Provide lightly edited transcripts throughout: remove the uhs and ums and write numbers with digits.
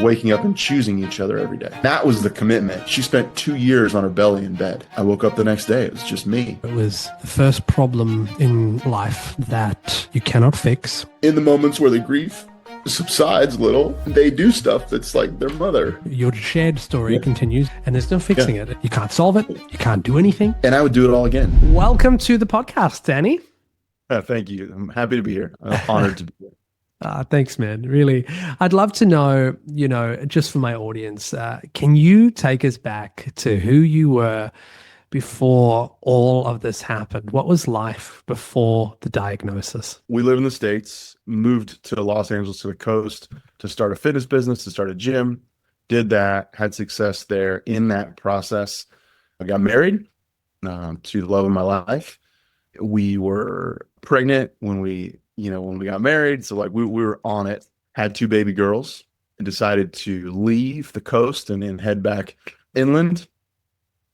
waking up and choosing each other every day. That was the commitment. She spent 2 years on her belly in bed. I woke up the next day. It was just me. It was the first problem in life that you cannot fix. In the moments where the grief subsides a little, they do stuff that's like their mother. Your shared story continues and there's no fixing it. You can't solve it. You can't do anything. And I would do it all again. Welcome to the podcast, Danny. Thank you. I'm happy to be here. I'm honored to be here. Thanks, man. Really. I'd love to know, just for my audience, can you take us back to who you were before all of this happened? What was life before the diagnosis? We live in the States, moved to Los Angeles to the coast to start a fitness business, to start a gym, did that, had success there. In that process, I got married to the love of my life. We were pregnant when we got married. So like we were on it, had 2 baby girls and decided to leave the coast and then head back inland.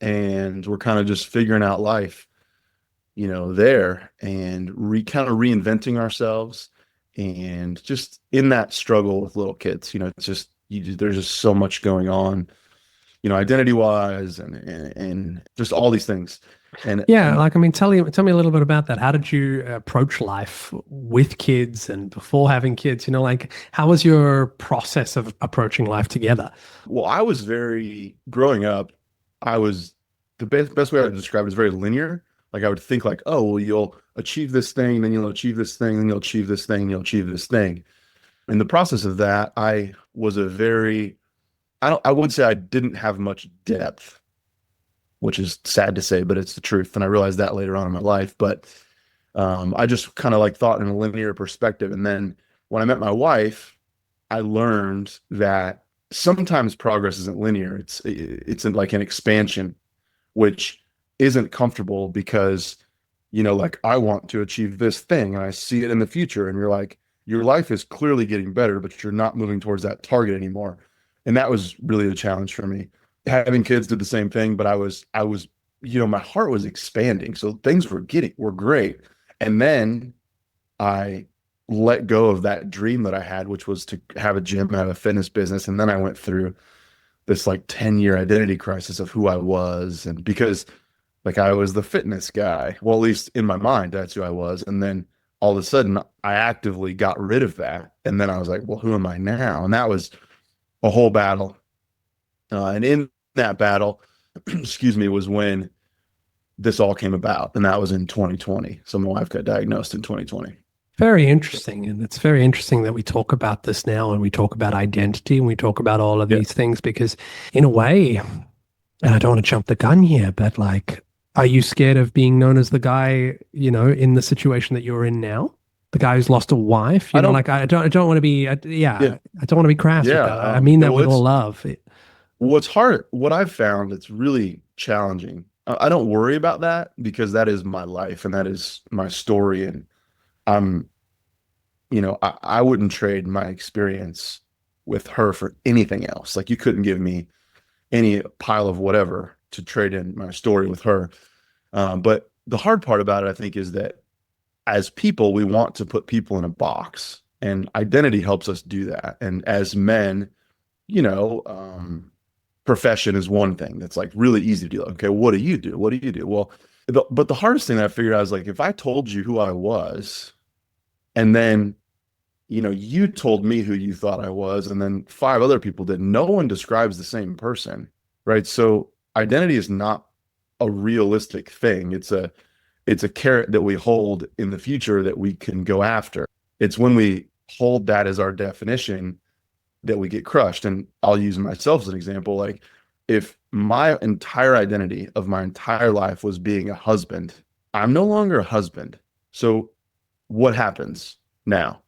And we're kind of just figuring out life, there and kind of reinventing ourselves. And just in that struggle with little kids, it's just, there's just so much going on, identity wise and just all these things. And tell me a little bit about that. How did you approach life with kids and before having kids? How was your process of approaching life together? Well, growing up, I was, the best way I would describe it is very linear. Like I would think like, oh, well, you'll achieve this thing, then you'll achieve this thing, then you'll achieve this thing, you'll achieve this thing. In the process of that, I was I wouldn't say I didn't have much depth, which is sad to say, but it's the truth. And I realized that later on in my life. But I just kind of like thought in a linear perspective. And then when I met my wife, I learned that sometimes progress isn't linear. It's like an expansion, which isn't comfortable because, like I want to achieve this thing and I see it in the future. And you're like, your life is clearly getting better, but you're not moving towards that target anymore. And that was really a challenge for me. Having kids did the same thing, but I was, my heart was expanding. So things were great. And then I let go of that dream that I had, which was to have a gym and have a fitness business. And then I went through this like 10-year identity crisis of who I was. And because like I was the fitness guy, well, at least in my mind, that's who I was. And then all of a sudden I actively got rid of that. And then I was like, well, who am I now? And that was a whole battle. And in that battle, excuse me, was when this all came about. And that was in 2020. So my wife got diagnosed in 2020. Very interesting. And it's very interesting that we talk about this now and we talk about identity and we talk about all of these things because in a way, and I don't want to jump the gun here, but like, are you scared of being known as the guy, in the situation that you're in now? The guy who's lost a wife? I don't want to be, I don't want to be crass with that. I mean that with all love. What's hard, what I've found, it's really challenging. I don't worry about that because that is my life and that is my story. And I wouldn't trade my experience with her for anything else. Like you couldn't give me any pile of whatever to trade in my story with her. But the hard part about it, I think, is that as people, we want to put people in a box and identity helps us do that. And as men, profession is one thing that's like really easy to do. Okay, what do you do? What do you do? Well, but the hardest thing that I figured out is like, if I told you who I was and then, you told me who you thought I was, and then 5 other people did, no one describes the same person, right? So identity is not a realistic thing. It's a carrot that we hold in the future that we can go after. It's when we hold that as our definition that we get crushed. And I'll use myself as an example. Like if my entire identity of my entire life was being a husband, I'm no longer a husband. So what happens now?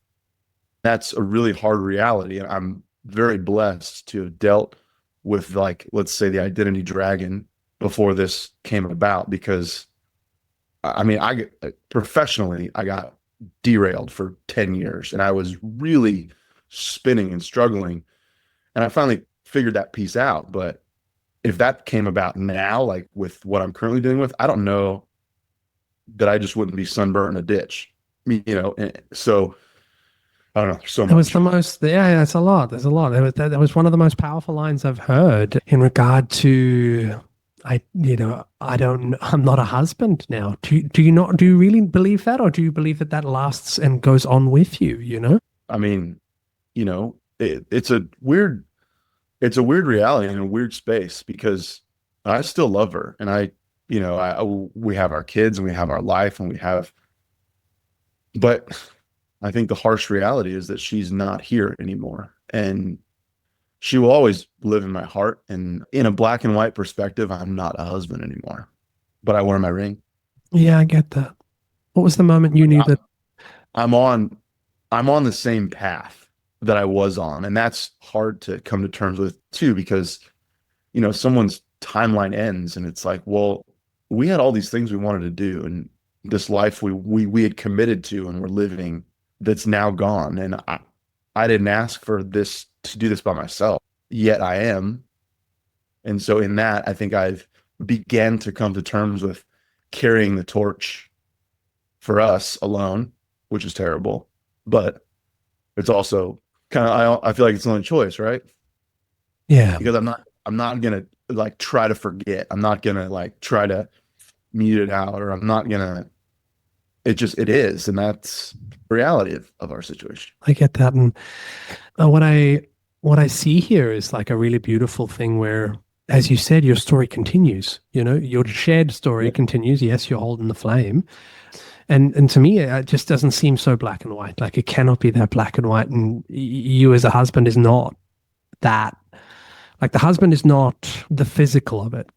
That's a really hard reality. And I'm very blessed to have dealt with, like, let's say the identity dragon before this came about, because professionally, I got derailed for 10 years and I was really spinning and struggling. And I finally figured that piece out. But if that came about now, like with what I'm currently dealing with, I don't know that I just wouldn't be sunburnt in a ditch, And so I don't know. There's so It was much. the most, yeah, that's a lot. There's a lot. That was one of the most powerful lines I've heard in regard to, I'm not a husband now. Do you really believe that? Or do you believe that that lasts and goes on with you, you know? I mean, it's a weird reality and a weird space because I still love her and we have our kids and we have our life and but I think the harsh reality is that she's not here anymore. And she will always live in my heart. And in a black and white perspective, I'm not a husband anymore, but I wear my ring. Yeah, I get that. What was the moment you Like knew that? I'm on, I'm on the same path that I was on. And that's hard to come to terms with too, because, someone's timeline ends and it's like, well, we had all these things we wanted to do. And this life we had committed to and we're living that's now gone. And I didn't ask for this to do this by myself, yet I am. And so in that, I think I've began to come to terms with carrying the torch for us alone, which is terrible. But it's also kind of I feel like it's the only choice, right? Yeah, Because I'm not gonna like try to forget. I'm not gonna like try to mute it out, or I'm not gonna it is, and that's the reality of our situation. I get that. And what I see here is like a really beautiful thing where, as you said, your story continues. You know, your shared story Yeah. continues. Yes, you're holding the flame, and to me, it just doesn't seem so black and white. Like it cannot be that black and white. And you as a husband is not that. Like the husband is not the physical of it.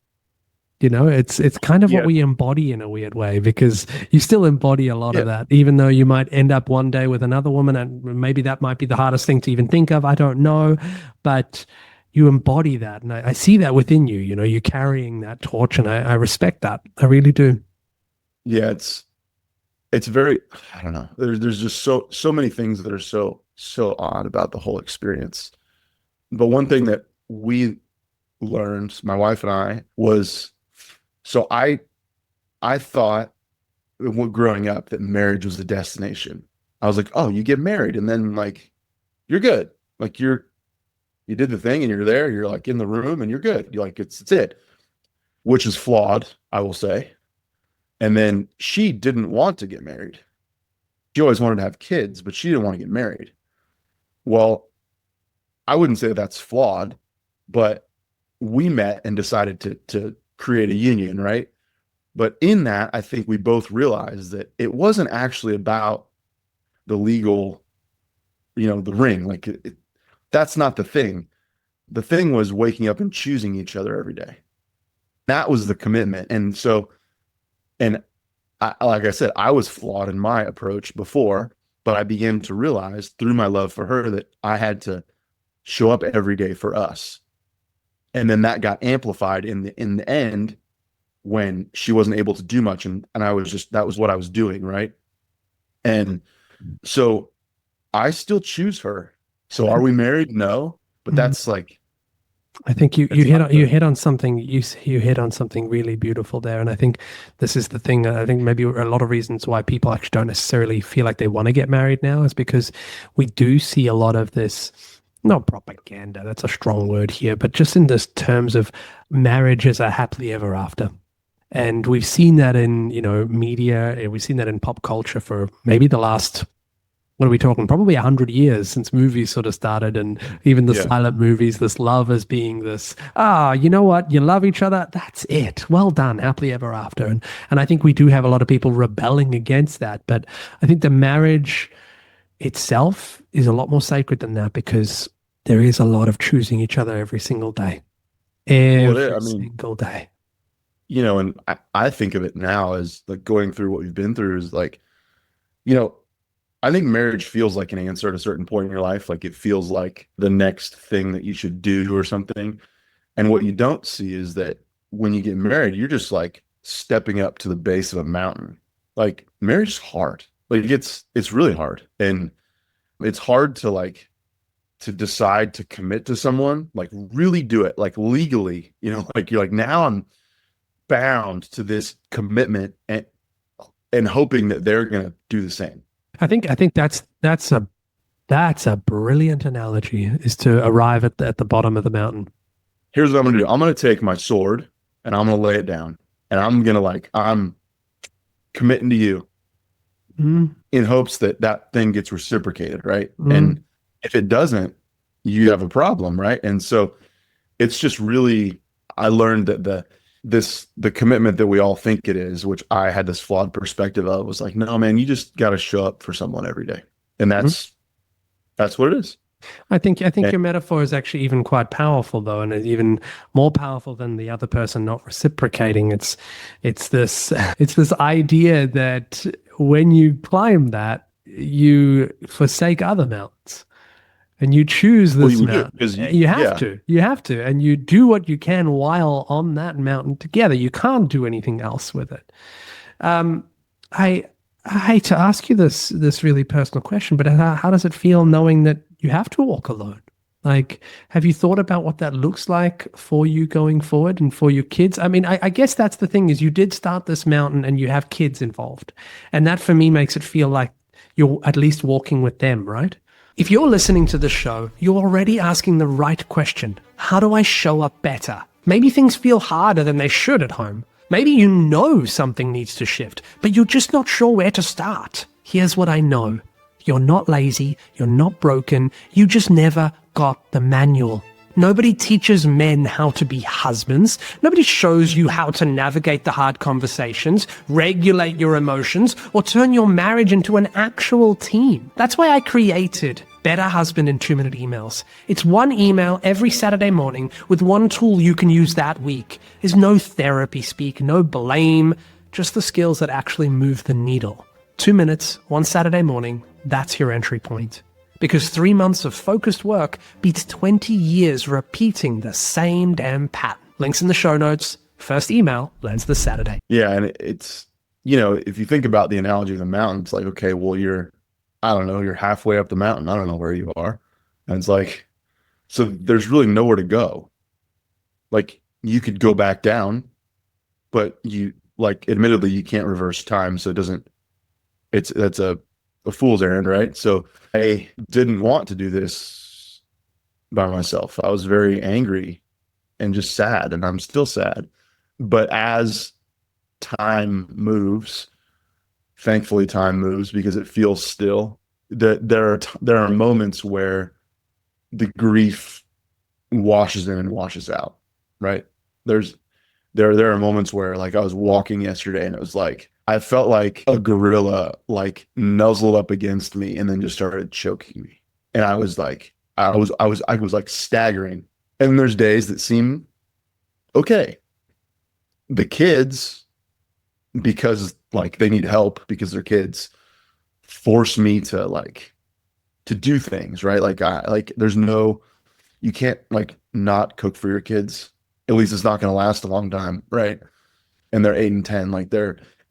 You know, it's kind of what Yeah. we embody in a weird way because you still embody a lot of Yeah. that, even though you might end up one day with another woman, and maybe that might be the hardest thing to even think of. I don't know, but you embody that, and I see that within you. You know, you're carrying that torch, and I respect that. I really do. Yeah. It's very, I don't know. There's just so many things that are so odd about the whole experience. But one thing that we learned, my wife and I, was so I thought growing up that marriage was a destination. I was like, oh, you get married and then like you're good. Like you did the thing and you're there, you're like in the room and you're good. You're like, it's it, which is flawed, I will say. And then she didn't want to get married. She always wanted to have kids, but she didn't want to get married. Well, I wouldn't say that's flawed, but we met and decided to create a union, right? But in that, I think we both realized that it wasn't actually about the legal, the ring. Like that's not the thing. The thing was waking up and choosing each other every day. That was the commitment. And so, and like I said, I was flawed in my approach before, but I began to realize through my love for her that I had to show up every day for us. And then that got amplified in the end when she wasn't able to do much. And I was just, that was what I was doing. Right. And so I still choose her. So are we married? No, but Mhm. that's like, I think you it's not you the, hit on something you hit on something really beautiful there, and I think this is the thing. I think maybe a lot of reasons why people actually don't necessarily feel like they want to get married now is because we do see a lot of this. Not propaganda, that's a strong word here, but just in this terms of marriage as a happily ever after. And we've seen that in, media, and we've seen that in pop culture for maybe the last, what are we talking? Probably 100 years since movies sort of started, and even the yeah, silent movies, this love as being this, you know what? You love each other. That's it. Well done. Happily ever after. And I think we do have a lot of people rebelling against that. But I think the marriage itself is a lot more sacred than that because there is a lot of choosing each other every single day. well, Every I mean, single day. and I think of it now as like going through what we've been through is like, you know, I think marriage feels like an answer at a certain point in your life. Like it feels like the next thing that you should do or something. And what you don't see is that when you get married, you're just like stepping up to the base of a mountain. Like marriage is hard. Like it's really hard. And it's hard to like to decide to commit to someone, like really do it, like legally, like you're like now I'm bound to this commitment and hoping that they're gonna do the same. I think that's a That's a brilliant analogy, is to arrive at the bottom of the mountain. Here's what I'm gonna do. I'm gonna take my sword and I'm gonna lay it down, and I'm gonna I'm committing to you Mm, in hopes that that thing gets reciprocated, right? mm. And if it doesn't, you have a problem, right? And so it's just really, I learned that the commitment that we all think it is, which I had this flawed perspective of, was like, no, man, you just got to show up for someone every day, and Mhm. that's what it is. I think And, your metaphor is actually even quite powerful though, and it's even more powerful than the other person not reciprocating. It's this it's this idea that when you climb that, you forsake other mountains and you choose well, this you do mountain. because You have yeah, to. You have to. And you do what you can while on that mountain together. You can't do anything else with it. Um, I I hate to ask you this really personal question, but how does it feel knowing that you have to walk alone? Like, have you thought about what that looks like for you going forward and for your kids? I mean, I guess that's the thing is you did start this mountain and you have kids involved. And that for me makes it feel like you're at least walking with them, right? If you're listening to the show, you're already asking the right question. How do I show up better? Maybe things feel harder than they should at home. Maybe you know something needs to shift, but you're just not sure where to start. Here's what I know. You're not lazy, you're not broken, you just never got the manual. Nobody teaches men how to be husbands. Nobody shows you how to navigate the hard conversations, regulate your emotions, or turn your marriage into an actual team. That's why I created Better Husband in 2-Minute Emails. It's one email every Saturday morning with one tool you can use that week. There's no therapy speak, no blame, just the skills that actually move the needle. 2 minutes, one Saturday morning, that's your entry point. Because 3 months of focused work beats 20 years repeating the same damn pattern. Links in the show notes. First email lands this Saturday. yeah, and it's, you know, if you think about the analogy of the mountain, it's like, okay, well, I don't know, you're halfway up the mountain. I don't know where you are, and it's like, so there's really nowhere to go. Like you could go back down, but like admittedly you can't reverse time, so it doesn't. That's a fool's errand, right? So I didn't want to do this by myself. I was very angry and just sad, and I'm still sad. But as time moves, thankfully time moves because it feels still. That there are moments where the grief washes in and washes out, right? There's there are moments where like I was walking yesterday and it was like I felt like a gorilla like nuzzled up against me and then just started choking me. And I was like I was like staggering. And there's days that seem okay. The kids, because like they need help because they're kids, force me to do things, right? Like there's no, you can't like not cook for your kids. At least it's not going to last a long time, right? And they're 8 and 10, like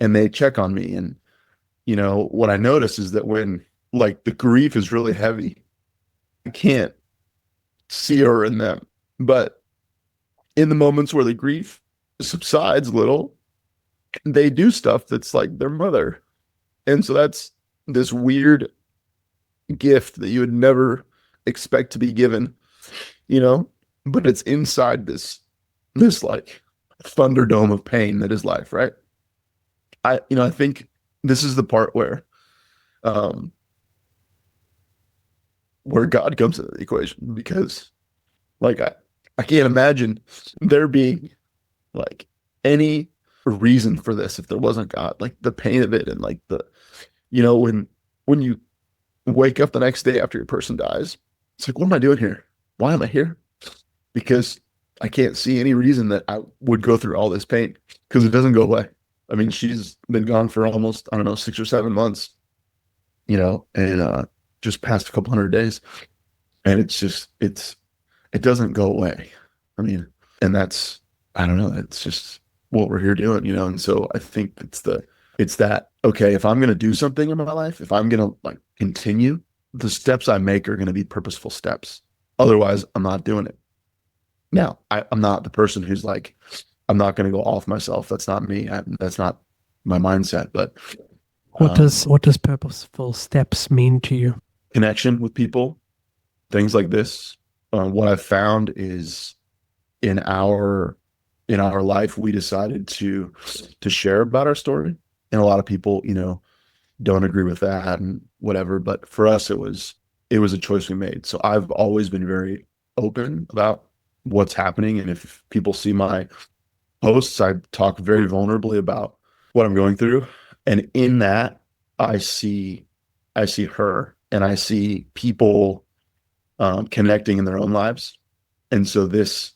and they check on me. And, you know, what I notice is that when like the grief is really heavy, I can't see her in them. But in the moments where the grief subsides a little, they do stuff that's like their mother. And so that's this weird gift that you would never expect to be given, you know, but it's inside this like thunderdome of pain that is life, right? I think this is the part um where God comes into the equation because like I can't imagine there being like any reason for this if there wasn't God. Like the pain of it and like when you wake up the next day after your person dies, it's like, what am I doing here? Why am I here? Because I can't see any reason that I would go through all this pain because it doesn't go away. I mean, she's been gone for almost, I don't know, 6 or 7 months, and just past a couple 100 days. And it doesn't go away. I mean, and that's, I don't know, it's just what we're here doing, And so I think it's that, okay, if I'm going to do something in my life, if I'm going to like continue, the steps I make are going to be purposeful steps. Otherwise, I'm not doing it. Now, I'm not the person who's like, I'm not going to go off myself. That's not me. That's not my mindset. But what does purposeful steps mean to you? connection with people, things like this. What I've found is in our life, we decided to share about our story, and a lot of people, don't agree with that and whatever. But for us, it was a choice we made. So I've always been very open about what's happening, and if people see my posts, I talk very vulnerably about what I'm going through, and in that, I see I see her, and I see people connecting in their own lives, and so this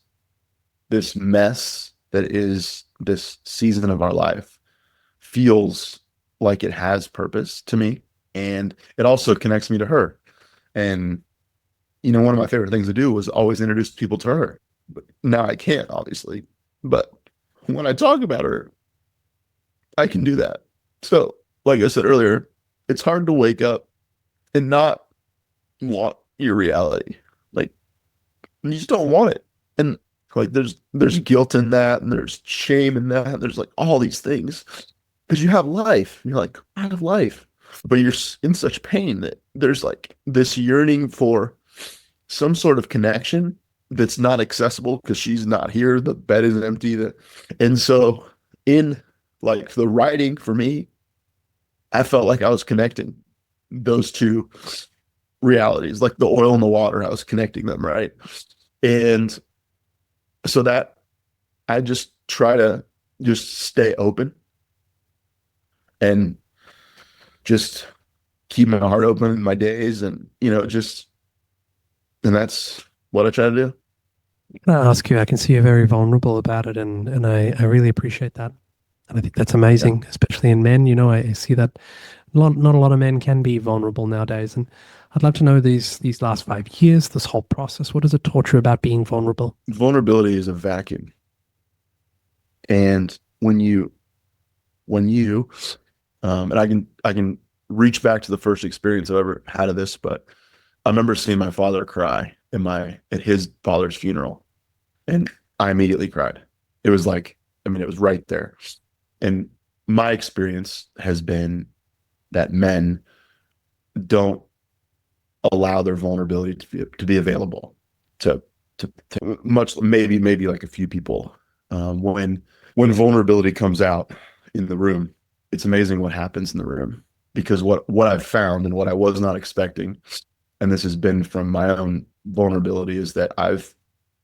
mess that is this season of our life feels like it has purpose to me, and it also connects me to her. And one of my favorite things to do was always introduce people to her. But now I can't, obviously, but when I talk about her, I can do that. So, like I said earlier, it's hard to wake up and not want your reality. Like, you just don't want it. And like there's guilt in that, and there's shame in that, and there's like all these things. Because you have life. And you're like, I have life. But you're in such pain that there's like this yearning for some sort of connection that's not accessible because she's not here. The bed is empty. And so in like the writing for me, I felt like I was connecting those two realities, like the oil and the water. I was connecting them, right? And so that I just try to just stay open and just keep my heart open in my days, and and that's what I try to do. Can I ask you, I can see you're very vulnerable about it, and I really appreciate that. And I think that's Yeah. amazing, especially in men. I see that not a lot of men can be vulnerable nowadays. And I'd love to know these last 5 years, this whole process, what has it taught you about being vulnerable? Vulnerability is a vacuum. And when you and I can reach back to the first experience I've ever had of this, but I remember seeing my father cry at his father's funeral, and I immediately cried. It was like, I mean, it was right there. And my experience has been that men don't allow their vulnerability to be available to, to much, maybe like a few people. When vulnerability comes out in the room, it's amazing what happens in the room, because what I've found and what I was not expecting, and this has been from my own vulnerability, is that I've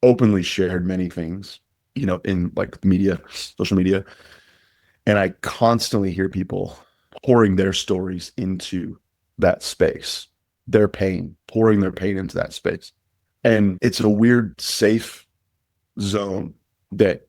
openly shared many things, in like media, social media, and I constantly hear people pouring their stories into that space, their pain, pouring their pain into that space. And it's a weird, safe zone that,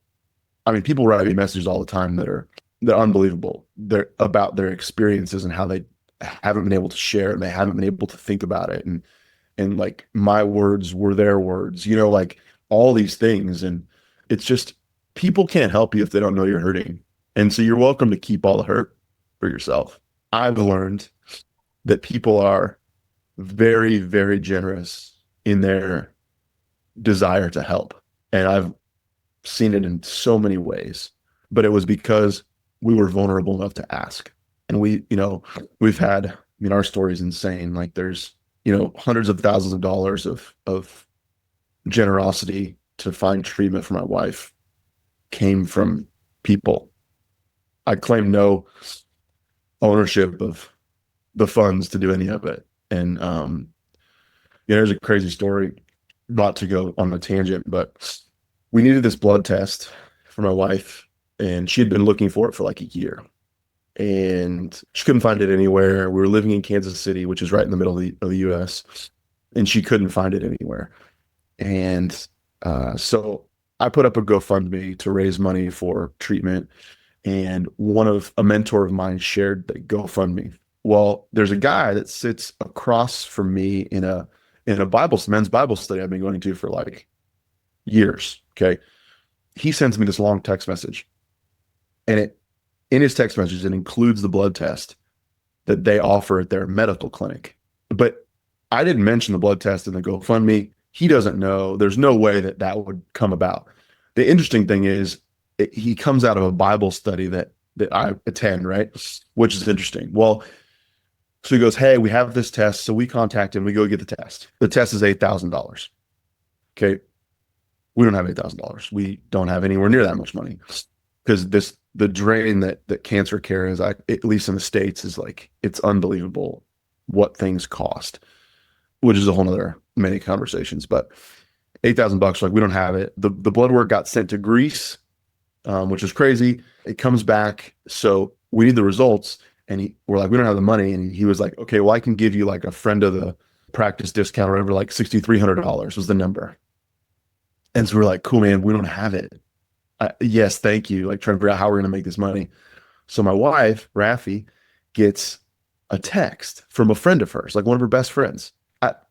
I mean, people write me messages all the time they're unbelievable. They're about their experiences and how they haven't been able to share, and they haven't been able to think about it. And like my words were their words, like all these things. And it's just, people can't help you if they don't know you're hurting. And so you're welcome to keep all the hurt for yourself. I've learned that people are very, very generous in their desire to help. And I've seen it in so many ways, but it was because we were vulnerable enough to ask. And we've had, I mean, our story is insane. Like there's, hundreds of thousands of dollars of generosity to find treatment for my wife came from people. I claim no ownership of the funds to do any of it. And there's a crazy story, not to go on a tangent, but we needed this blood test for my wife, and she had been looking for it for like a year, and she couldn't find it anywhere. We were living in Kansas City, which is right in the middle of the US, and she couldn't find it anywhere. And so I put up a GoFundMe to raise money for treatment, and a mentor of mine shared the GoFundMe. Well, there's a guy that sits across from me in a men's Bible study I've been going to for like years. Okay. He sends me this long text message, and in his text message, it includes the blood test that they offer at their medical clinic. But I didn't mention the blood test in the GoFundMe. He doesn't know. There's no way that would come about. The interesting thing is, he comes out of a Bible study that I attend, right? Which is interesting. Well, So he goes, hey, we have this test. So we contact him. We go get the test. The test is $8,000. Okay. We don't have $8,000. We don't have anywhere near that much money because the drain that cancer care is, at least in the States, is like, it's unbelievable what things cost, which is a whole nother many conversations. But $8,000, like, we don't have it. The blood work got sent to Greece, which is crazy. It comes back. So we need the results. And we're like, we don't have the money. And he was like, okay, well, I can give you like a friend of the practice discount or whatever, like $6,300 was the number. And so we're like, cool, man, we don't have it. Yes, thank you. Like, trying to figure out how we're going to make this money. So my wife, Rafi, gets a text from a friend of hers, like one of her best friends, out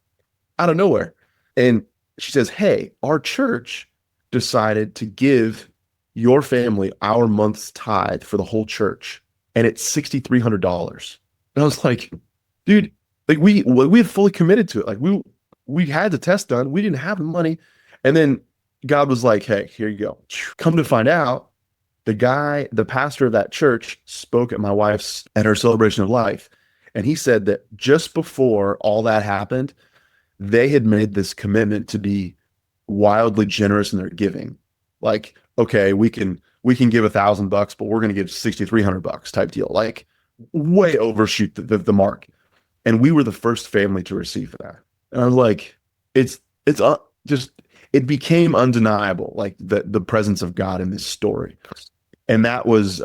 of nowhere. And she says, hey, our church decided to give your family our month's tithe for the whole church. And it's $6,300. And I was like, dude, like, we had fully committed to it. Like, we had the test done. We didn't have the money. And then God was like, hey, here you go. Come to find out, the pastor of that church spoke at her celebration of life. And he said that just before all that happened, they had made this commitment to be wildly generous in their giving. Like, okay, we can give $1,000, but we're going to give $6,300 type deal. Like, way overshoot the mark. And we were the first family to receive that. And I was like, it's just, it became undeniable, like the presence of God in this story. And that was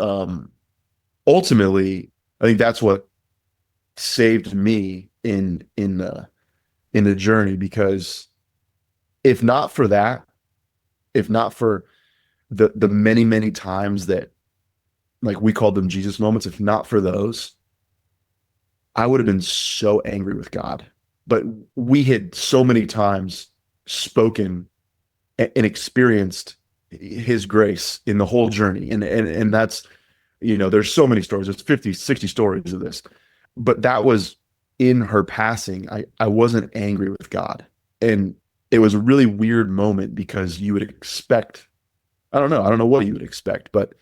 ultimately, I think that's what saved me in the journey, because if not for that, if not for the many, many times that, like, we called them Jesus moments, if not for those, I would have been so angry with God. But we had so many times spoken and experienced his grace in the whole journey. And that's, there's so many stories. There's 50, 60 stories of this. But that was in her passing. I wasn't angry with God. And it was a really weird moment, because you would expect, I don't know what you would expect, but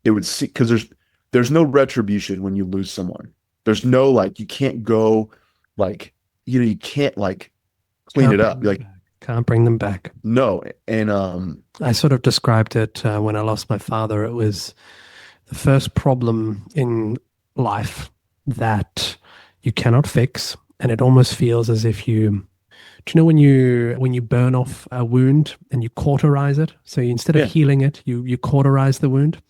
it would see, because there's no retribution when you lose someone. There's no, like, you can't go, like, you can't, like, clean it up. Like, Can't bring them back. no. And I sort of described it when I lost my father. It was the first problem in life that you cannot fix, and it almost feels as if you. Do you know when you burn off a wound and you cauterize it? So instead of healing it, you cauterize the wound.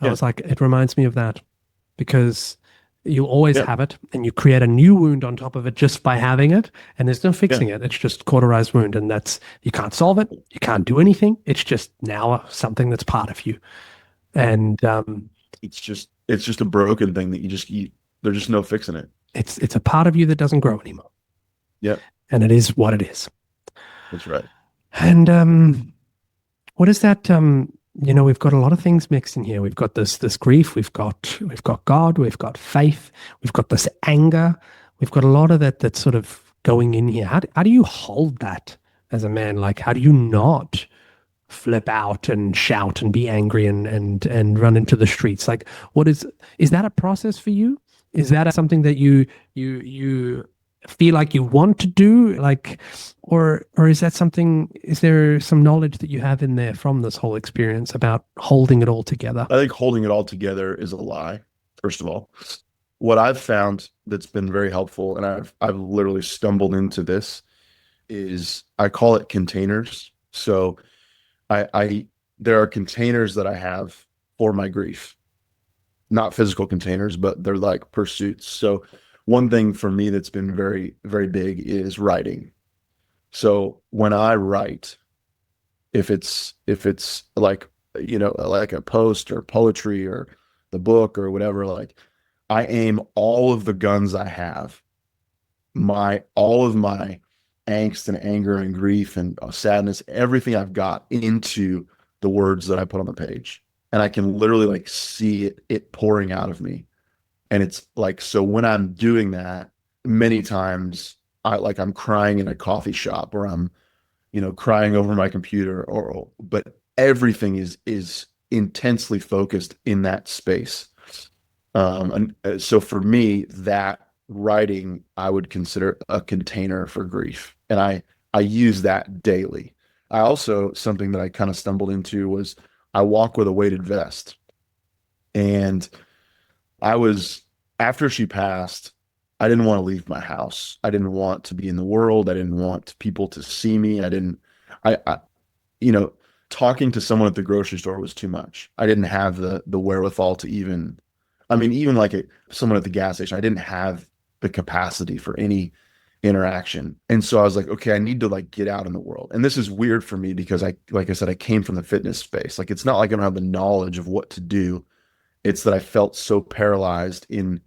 I was like, it reminds me of that, because you always have it, and you create a new wound on top of it just by having it, and there's no fixing it. It's just cauterized wound, and you can't solve it. You can't do anything. It's just now something that's part of you. And it's just a broken thing that there's just no fixing it. It's a part of you that doesn't grow anymore. Yeah. And it is what it is. That's right. And what is that? We've got a lot of things mixed in here. We've got this grief. We've got God. We've got faith. We've got this anger. We've got a lot of that that's sort of going in here. How do you hold that as a man? Like, how do you not flip out and shout and be angry and run into the streets? Like, is that a process for you? Is that something that you feel like you want to do, like, or is there some knowledge that you have in there from this whole experience about holding it all together? I think holding it all together is a lie, first of all. What I've found that's been very helpful, and I've literally stumbled into this, is I call it containers. So there are containers that I have for my grief, not physical containers, but they're like pursuits. So one thing for me that's been very, very big is writing. So when I write, if it's like, like a post or poetry or the book or whatever, like, I aim all of the guns I have, all of my angst and anger and grief and sadness, everything I've got, into the words that I put on the page. And I can literally, like, see it pouring out of me. And it's like, so when I'm doing that, many times I'm crying in a coffee shop, or I'm, crying over my computer, but everything is intensely focused in that space. And so for me, that writing I would consider a container for grief. And I use that daily. I also, something that I kind of stumbled into was I walk with a weighted vest. And I was, after she passed, I didn't want to leave my house. I didn't want to be in the world. I didn't want people to see me. I you know, talking to someone at the grocery store was too much. I didn't have the wherewithal to even, I mean, even like someone at the gas station, I didn't have the capacity for any interaction. And so I was like, okay, I need to like get out in the world. And this is weird for me because like I said, I came from the fitness space. Like it's not like I don't have the knowledge of what to do. It's that I felt so paralyzed in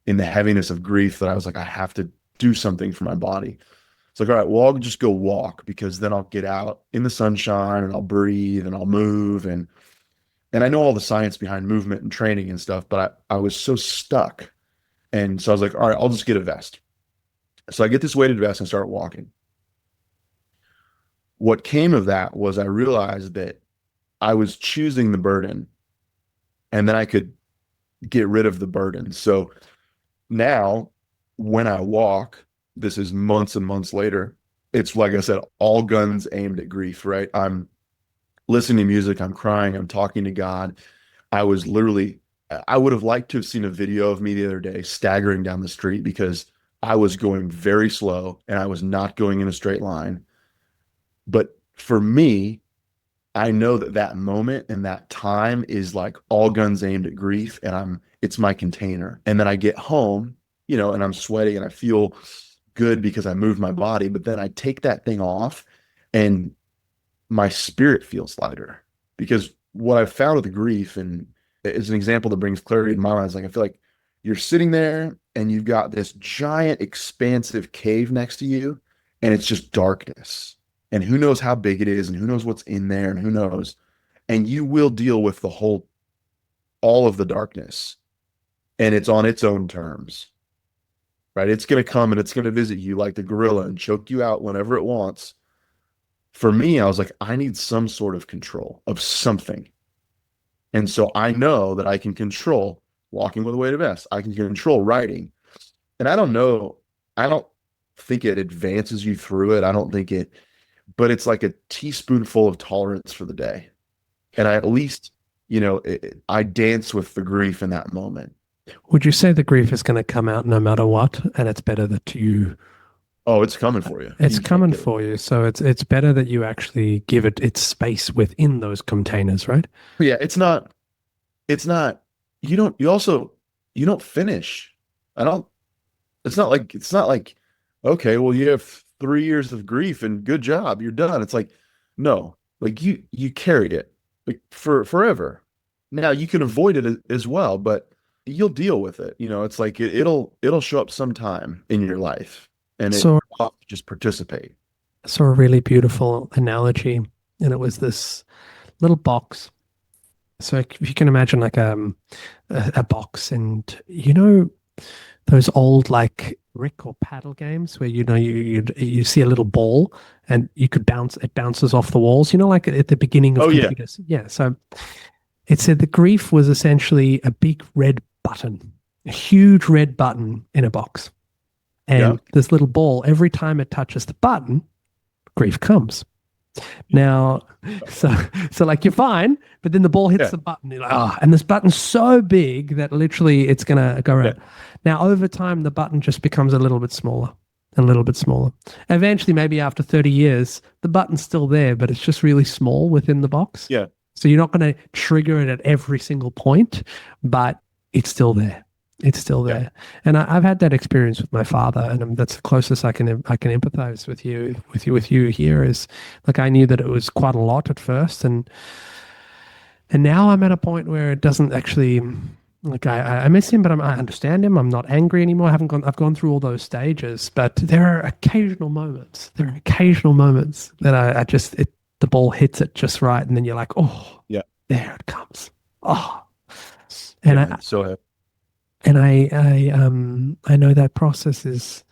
the heaviness of grief that I was like, I have to do something for my body. It's like, all right, well, I'll just go walk because then I'll get out in the sunshine and I'll breathe and I'll move. And I know all the science behind movement and training and stuff, but I was so stuck. And so I was like, all right, I'll just get a vest. So I get this weighted vest and start walking. What came of that was I realized that I was choosing the burden and then I could get rid of the burden. So now when I walk, this is months and months later, it's like I said, all guns aimed at grief, right? I'm listening to music, I'm crying, I'm talking to God. I was literally, I would have liked to have seen a video of me the other day staggering down the street because I was going very slow and I was not going in a straight line. But for me, I know that that moment and that time is like all guns aimed at grief and it's my container. And then I get home, and I'm sweating and I feel good because I moved my body, but then I take that thing off and my spirit feels lighter because what I've found with grief, and is an example that brings clarity in my mind, is like I feel like you're sitting there and you've got this giant expansive cave next to you and it's just darkness and who knows how big it is and who knows what's in there and who knows, and you will deal with all of the darkness, and it's on its own terms, right? It's going to come and it's going to visit you like the gorilla and choke you out whenever it wants. For me, I was like, I need some sort of control of something. And so I know that I can control walking with a weighted vest. I can control writing. And I don't know, I don't think it advances you through it. I don't think it, but it's like a teaspoonful of tolerance for the day. And I at least, I dance with the grief in that moment. Would you say the grief is going to come out no matter what, and it's better that you? Oh, it's coming for you. It's You can't coming get it. for you, so it's better that you actually give it its space within those containers, right? Yeah, it's not, you don't finish. I don't, it's not like, okay, well, you have 3 years of grief and good job, you're done. It's like, no, like you carried it like for forever. Now you can avoid it as well, but you'll deal with it. It's like it'll show up sometime in your life and So just participate. I saw a really beautiful analogy, and it was this little box. So if you can imagine like a box, and those old like brick or paddle games where you see a little ball and you could it bounces off the walls, like at the beginning of Oh yeah. computers. Yeah. So it said the grief was essentially a big red button, a huge red button in a box. Yeah. And this little ball, every time it touches the button, grief comes. Now, so like you're fine, but then the ball hits Yeah. the button. You're like, and this button's so big that literally it's gonna go around. Yeah. Now, over time, the button just becomes a little bit smaller, a little bit smaller. Eventually, maybe after 30 years, the button's still there, but it's just really small within the box. Yeah. So you're not going to trigger it at every single point, but it's still there. It's still there. Yeah. And I've had that experience with my father, and that's the closest I can empathize with you here. Is like I knew that it was quite a lot at first, and now I'm at a point where it doesn't actually, like I miss him, but I understand him. I'm not angry anymore. I've gone through all those stages, but there are occasional moments. That I just the ball hits it just right, and then you're like, oh, Yeah. there it comes. Oh, and Yeah, so and I know that process is,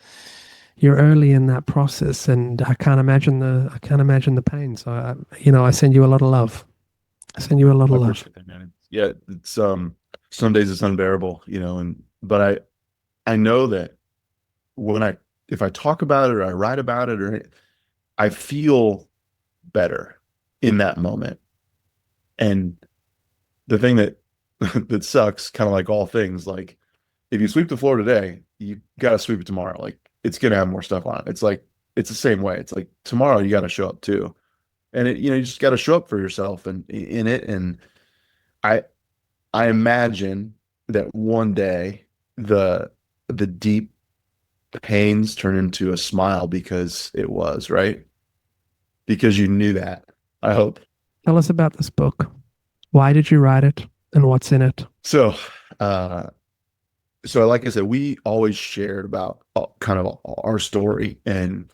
you're early in that process, and I can't imagine the pain. So I send you a lot of love. I send you a lot I of love. appreciate that, man. Yeah, it's some days it's unbearable, but I know that if I talk about it or I write about it, or I feel better in that moment. And the thing that that sucks, kind of like all things, like if you sweep the floor today, you got to sweep it tomorrow. Like it's gonna have more stuff on it. It's like it's the same way. It's like tomorrow you got to show up too, and you just got to show up for yourself and in it. And I I imagine that one day the the deep pains turn into a smile because it was right because you knew that. I hope Tell us about this book. Why did you write it and what's in it? so. Uh, so like I said, we always shared about kind of our story, and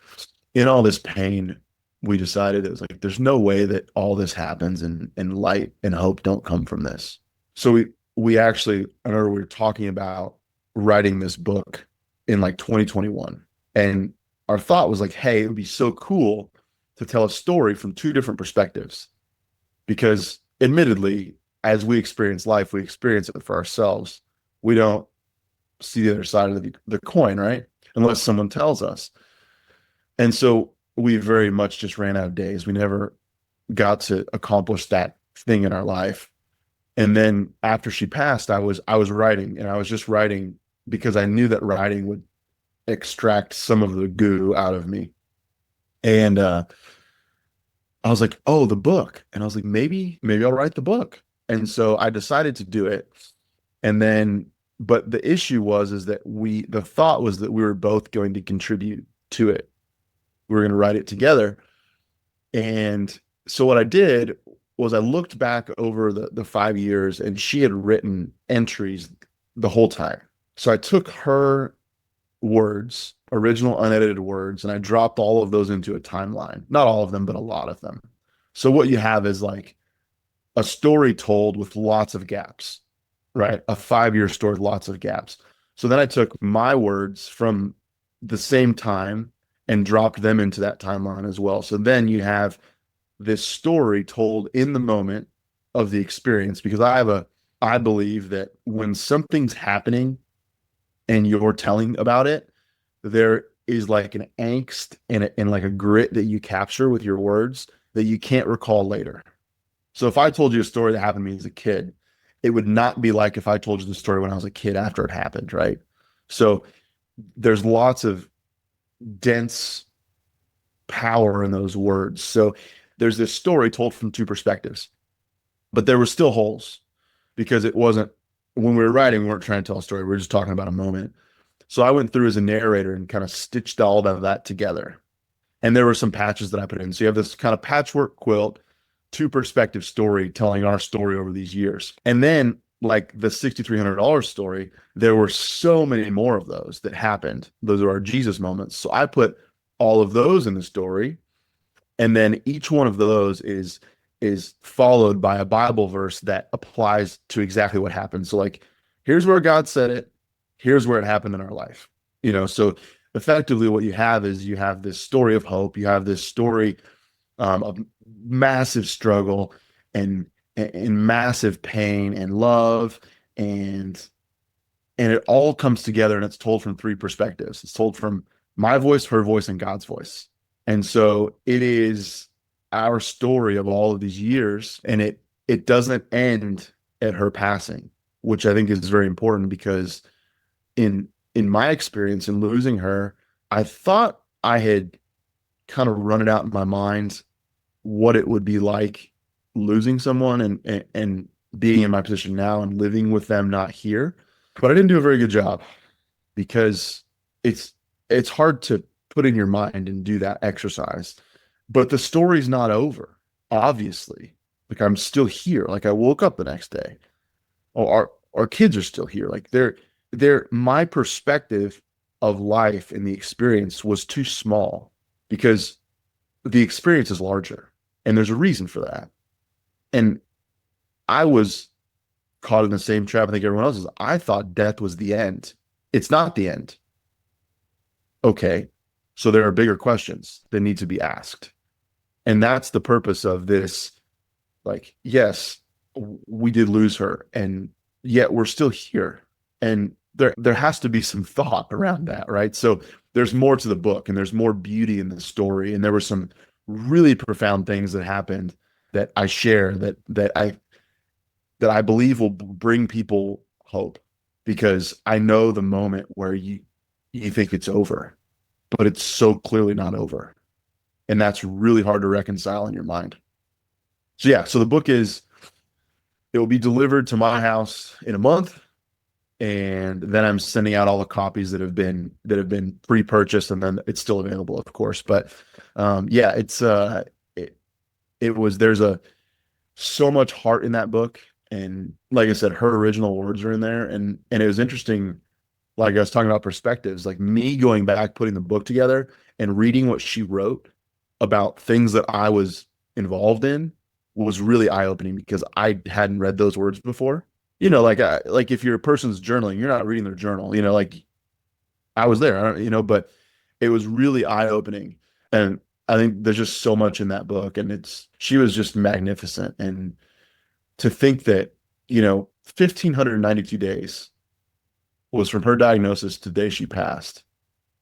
in all this pain, we decided it was like there's no way that all this happens and light and hope don't come from this. So we actually, I remember we were talking about writing this book in like 2021, and our thought was like, hey, it would be so cool to tell a story from two different perspectives, because admittedly, as we experience life, we experience it for ourselves. We don't see the other side of the coin, right? Unless someone tells us. And so we very much just ran out of days. We never got to accomplish that thing in our life. And then after she passed, I was writing, and I was just writing because I knew that writing would extract some of the goo out of me. And I was like, oh, the book. And I was like, maybe I'll write the book. And so I decided to do it. And then, but the issue is that the thought was that we were both going to contribute to it. We were going to write it together. And so what I did was I looked back over the 5 years, and she had written entries the whole time. So I took her words, original unedited words, and I dropped all of those into a timeline. Not all of them, but a lot of them. So what you have is like a story told with lots of gaps, right? A 5 year story with lots of gaps. So then I took my words from the same time and dropped them into that timeline as well. So then you have this story told in the moment of the experience, because I believe that when something's happening and you're telling about it, there is like an angst and like a grit that you capture with your words that you can't recall later. So if I told you a story that happened to me as a kid, it would not be like if I told you the story when I was a kid after it happened, right? So there's lots of dense power in those words. So there's this story told from two perspectives, but there were still holes because it wasn't, when we were writing, we weren't trying to tell a story. We were just talking about a moment. So I went through as a narrator and kind of stitched all of that together. And there were some patches that I put in. So you have this kind of patchwork quilt, two perspective story telling our story over these years. And then, like the $6,300 story, there were so many more of those that happened. Those are our Jesus moments. So I put all of those in the story. And then each one of those is followed by a Bible verse that applies to exactly what happened. So like, here's where God said it, here's where it happened in our life. So effectively what you have is you have this story of hope, you have this story of massive struggle and massive pain and love, and it all comes together, and it's told from three perspectives. It's told from my voice, her voice, and God's voice. And so it is our story of all of these years, and it doesn't end at her passing, which I think is very important, because in my experience in losing her, I thought I had kind of run it out in my mind what it would be like losing someone and being in my position now and living with them not here. But I didn't do a very good job, because it's it's hard to put in your mind and do that exercise. But the story's not over, obviously. Like I'm still here. Like I woke up the next day. Oh, our kids are still here. Like they're my perspective of life and the experience was too small, because the experience is larger, and there's a reason for that. And I was caught in the same trap I think everyone else is. I thought death was the end. It's not the end. Okay. So there are bigger questions that need to be asked. And that's the purpose of this. Like, yes, we did lose her, and yet we're still here. And there has to be some thought around that, right? So there's more to the book and there's more beauty in the story. And there were some really profound things that happened that I share that I believe will bring people hope, because I know the moment where you think it's over, but it's so clearly not over. And that's really hard to reconcile in your mind. So yeah, so the book is, it will be delivered to my house in a month, and then I'm sending out all the copies that have been pre-purchased, and then it's still available, of course. But yeah, it, it was there's a so much heart in that book, and like I said, her original words are in there, and it was interesting. Like I was talking about perspectives, like me going back, putting the book together, and reading what she wrote about things that I was involved in was really eye-opening, because I hadn't read those words before. Like if you're a person's journaling, you're not reading their journal, like I was there, but it was really eye-opening. And I think there's just so much in that book, and she was just magnificent. And to think that, 1,592 days was from her diagnosis to the day she passed.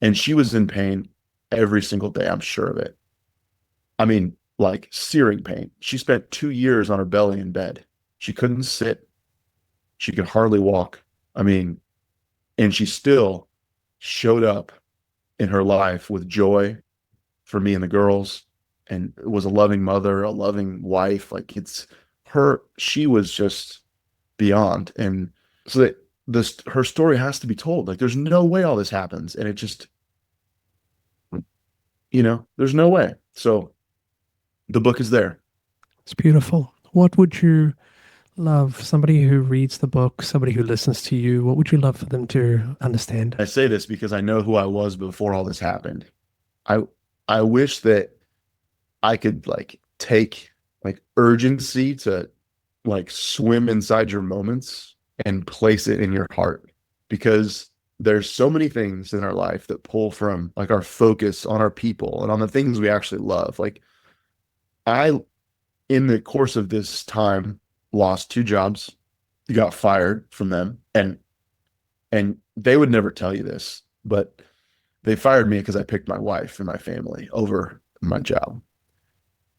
And she was in pain every single day, I'm sure of it. I mean, like searing pain. She spent 2 years on her belly in bed. She couldn't sit. She could hardly walk. I mean, and she still showed up in her life with joy for me and the girls, and was a loving mother, a loving wife. Like she was just beyond. And so that her story has to be told. Like there's no way all this happens. And it just, there's no way. So the book is there. It's beautiful. What would you love somebody who reads the book, somebody who listens to you, what would you love for them to understand? I say this because I know who I was before all this happened. I I wish that I could like take like urgency to like swim inside your moments and place it in your heart, because there's so many things in our life that pull from like our focus on our people and on the things we actually love. Like I, in the course of this time, lost 2 jobs, got fired from them, and they would never tell you this, but they fired me because I picked my wife and my family over my job.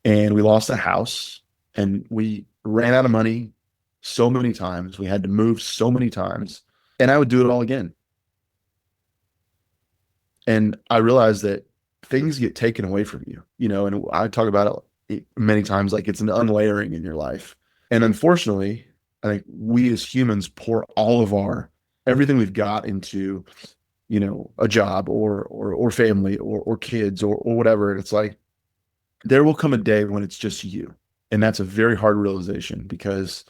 And we lost a house, and we ran out of money so many times. We had to move so many times, and I would do it all again. And I realized that things get taken away from you, and I talk about it many times, like it's an unlayering in your life. And unfortunately, I think we as humans pour all of everything we've got into, a job or family or kids or whatever. And it's like, there will come a day when it's just you. And that's a very hard realization, because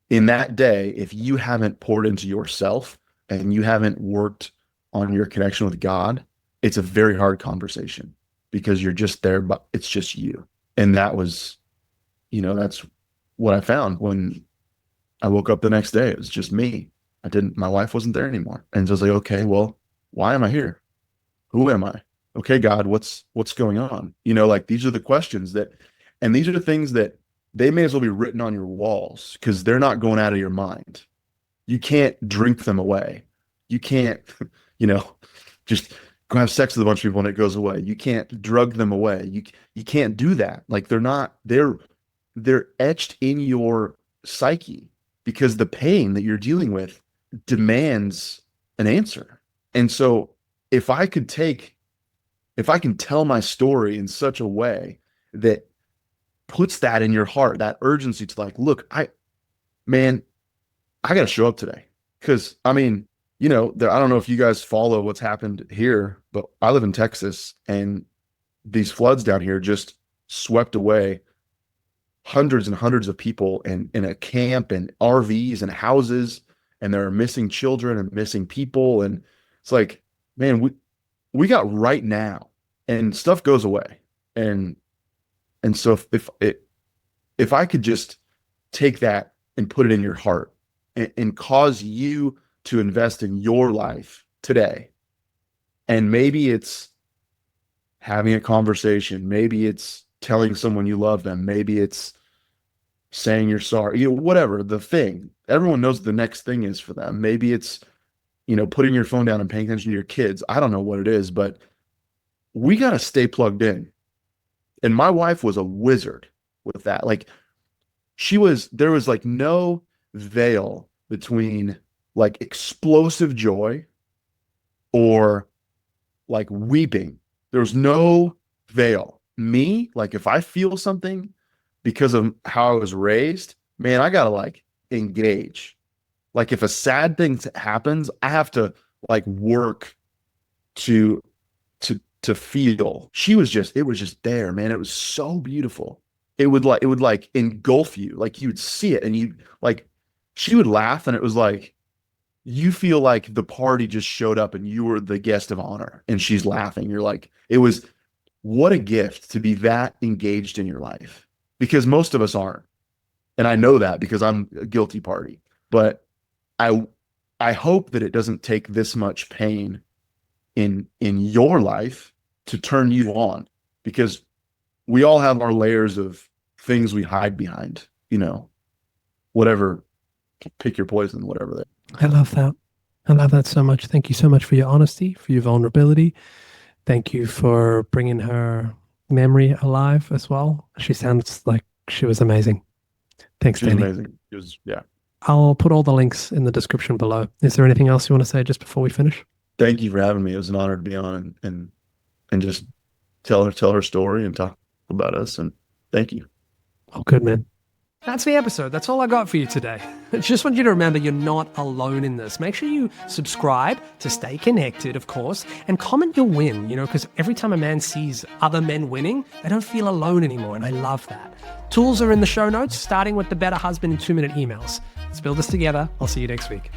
in that day, if you haven't poured into yourself and you haven't worked on your connection with God, it's a very hard conversation, because you're just there, but it's just you. And that was, that's what I found when I woke up the next day. It was just me. My wife wasn't there anymore. And so I was like, okay, well, why am I here? Who am I? Okay, God, what's going on? Like these are the questions and these are the things that they may as well be written on your walls, because they're not going out of your mind. You can't drink them away. You can't, just go have sex with a bunch of people and it goes away. You can't drug them away. You can't do that. Like they're etched in your psyche, because the pain that you're dealing with demands an answer. And so if I can tell my story in such a way that puts that in your heart, that urgency to like, look, man, I got to show up today. Because I mean, I don't know if you guys follow what's happened here, but I live in Texas, and these floods down here just swept away hundreds and hundreds of people in a camp and RVs and houses, and there are missing children and missing people. And it's like, man, we got right now, and stuff goes away. And so if I could just take that and put it in your heart, and cause you to invest in your life today, and maybe it's having a conversation, maybe it's telling someone you love them, maybe it's saying you're sorry, whatever the thing, everyone knows the next thing is for them. Maybe it's putting your phone down and paying attention to your kids. I don't know what it is, but we got to stay plugged in. And my wife was a wizard with that. Like there was like no veil between like explosive joy or like weeping. There was no veil. Me, like if I feel something because of how I was raised, man, I gotta like engage. Like if a sad thing happens, I have to like work to to feel. It was just there, man. It was so beautiful. It would engulf you. Like you would see it and you like she would laugh and it was like you feel like the party just showed up and you were the guest of honor and she's laughing. You're like, it was what a gift to be that engaged in your life because most of us aren't. And I know that because I'm a guilty party, but I, I hope that it doesn't take this much pain in your life to turn you on because we all have our layers of things we hide behind, whatever, pick your poison, whatever that. I love that. I love that so much. Thank you so much for your honesty, for your vulnerability. Thank you for bringing her memory alive as well. She sounds like she was amazing. Thanks, She's Danny. amazing. It was, yeah. I'll put all the links in the description below. Is there anything else you want to say just before we finish? Thank you for having me. It was an honor to be on and just tell her story and talk about us. And thank you. Oh, good, man. That's the episode. That's all I got for you today. I just want you to remember you're not alone in this. Make sure you subscribe to stay connected, of course, and comment your win, because every time a man sees other men winning, they don't feel alone anymore, and I love that. Tools are in the show notes, starting with the Better Husband in 2-minute emails. Let's build this together. I'll see you next week.